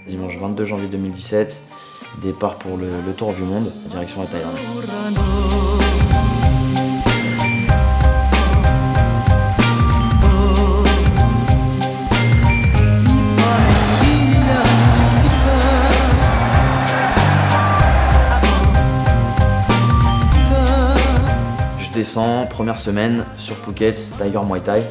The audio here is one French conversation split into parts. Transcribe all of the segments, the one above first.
Dimanche 22 janvier 2017, départ pour le tour du monde, direction la Thaïlande. Je descends, première semaine sur Phuket, Tiger Muay Thai.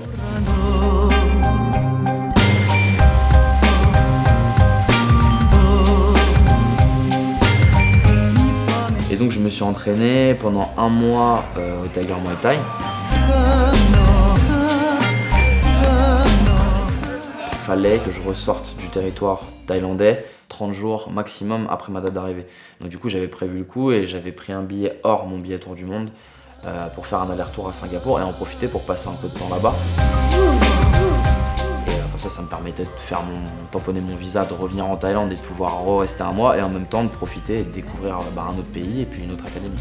Et donc je me suis entraîné pendant un mois au Tiger Muay Thai. Il fallait que je ressorte du territoire thaïlandais 30 jours maximum après ma date d'arrivée. Donc du coup j'avais prévu le coup et j'avais pris un billet hors mon billet tour du monde pour faire un aller-retour à Singapour et en profiter pour passer un peu de temps là-bas. Et comme ça me permettait de faire tamponner mon visa, de revenir en Thaïlande et de pouvoir rester un mois et en même temps de profiter et de découvrir un autre pays et puis une autre académie.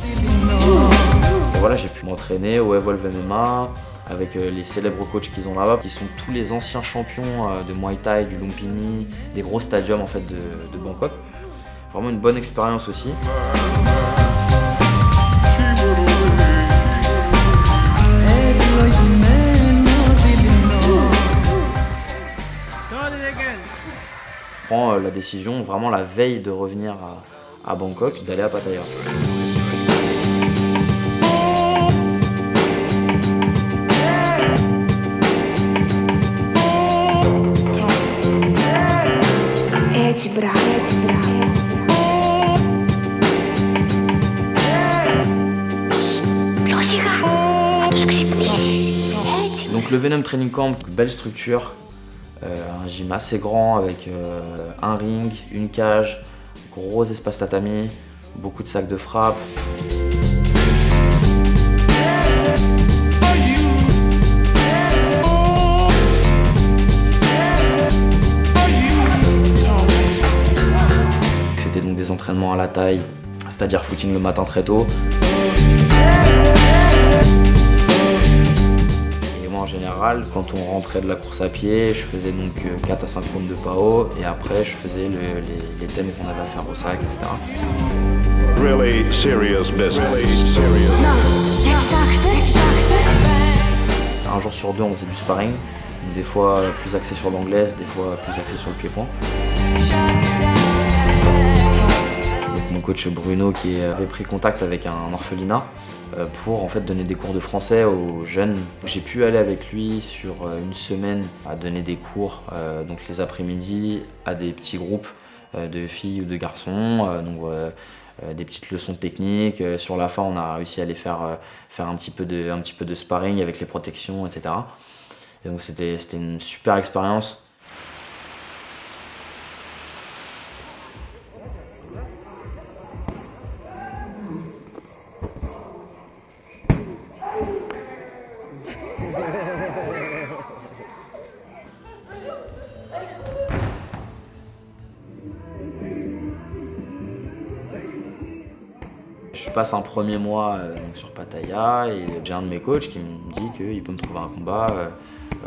Et voilà, j'ai pu m'entraîner au Evolve MMA avec les célèbres coachs qu'ils ont là-bas, qui sont tous les anciens champions de Muay Thai, du Lumpini, des gros stadiums en fait de Bangkok. Vraiment une bonne expérience aussi. Je prends la décision, vraiment la veille de revenir à Bangkok, d'aller à Pattaya. Donc le Venom Training Camp, belle structure, un gym assez grand avec un ring, une cage, gros espace tatami, beaucoup de sacs de frappe. C'était donc des entraînements à la taille, c'est-à-dire footing le matin très tôt. En général, quand on rentrait de la course à pied, je faisais donc 4 à 5 rounds de PAO et après je faisais les thèmes qu'on avait à faire au sac, etc. Really serious business. Really serious. Un jour sur deux, on faisait du sparring, des fois plus axé sur l'anglaise, des fois plus axé sur le pied-point. Donc mon coach Bruno qui avait pris contact avec un orphelinat pour en fait donner des cours de français aux jeunes. J'ai pu aller avec lui sur une semaine à donner des cours, donc les après-midi à des petits groupes de filles ou de garçons, des petites leçons techniques. Sur la fin, on a réussi à les faire un petit peu de sparring avec les protections, etc. Et donc c'était une super expérience. Je passe un premier mois sur Pattaya et j'ai un de mes coachs qui me dit qu'il peut me trouver un combat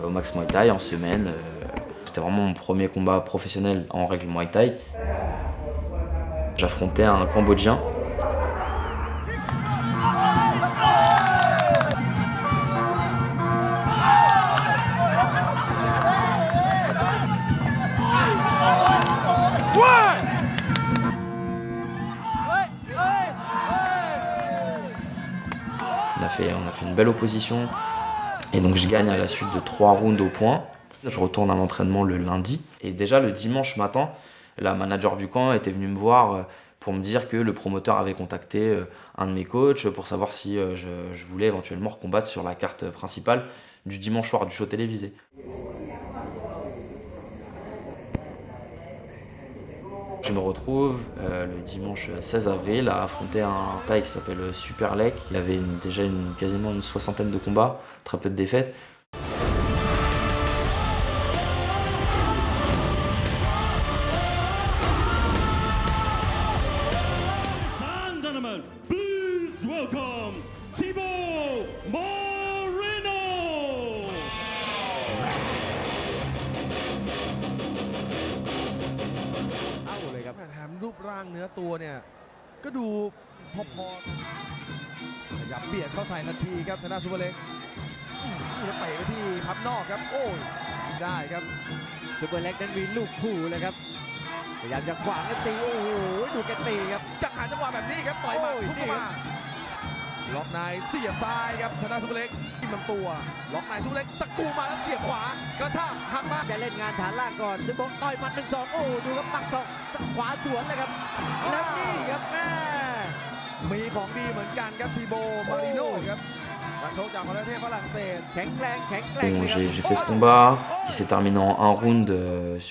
au Max Muay Thai en semaine. C'était vraiment mon premier combat professionnel en règle Muay Thai. J'affrontais un Cambodgien. On a fait une belle opposition et donc je gagne à la suite de 3 rounds au point. Je retourne à l'entraînement le lundi et déjà le dimanche matin, la manager du camp était venue me voir pour me dire que le promoteur avait contacté un de mes coachs pour savoir si je voulais éventuellement recombattre sur la carte principale du dimanche soir du show télévisé. Je me retrouve le dimanche 16 avril à affronter un Thaï qui s'appelle Super Lek. Il avait déjà quasiment une 60aine de combats, très peu de défaites. Please welcome Thibaut Moreno. ปร่างเนื้อตัวเนี่ยก็ดูพอๆขยับเบียดเข้าใส่ทันทีครับธนาซุปเปอร์เล็กจะเตะไปที่พับนอกครับโอ้ยได้ครับ ซุปเปอร์เล็กนั้นมีลูกคู่เลยครับพยายามจะขวางแล้วตีโอ้โหดูแกตีครับ จังหาจังหวะแบบนี้ครับต่อยหมัด โอ้ย ทุบเข้ามาล็อกในเสียบซ้ายครับธนาซุปเปอร์เล็กจิ้มลำตัวล็อกในซุปเปอร์เล็กสกรูมาแล้วเสียบขวากระชากหักมา จะเล่นงานฐานล่างก่อนถึงบอกต่อยหมัด1-2โอ้ดูครับปักศอกขวาสวนเลยครับแล้วนี่ครับแม่ มีของดีเหมือนกันครับทีโบมาริโน่ครับนักชกจากประเทศฝรั่งเศส แข็งแกร่ง Bon, เลยครับ j'ai fait ce combat qui s'est terminé en un round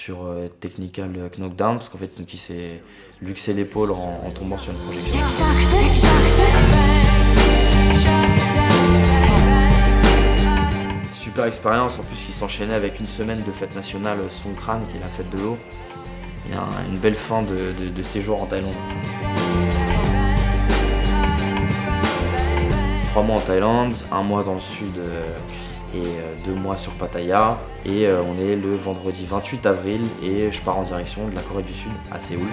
sur technical knockdown parce qu'en fait donc, il s'est luxé l'épaule en tombant sur une projection. Super expérience en plus qui s'enchaînait avec une semaine de fête nationale Songkran qui est la fête de l'eau et une belle fin de séjour en Thaïlande. 3 mois en Thaïlande, 1 mois dans le sud et 2 mois sur Pattaya. Et on est le vendredi 28 avril et je pars en direction de la Corée du Sud à Séoul.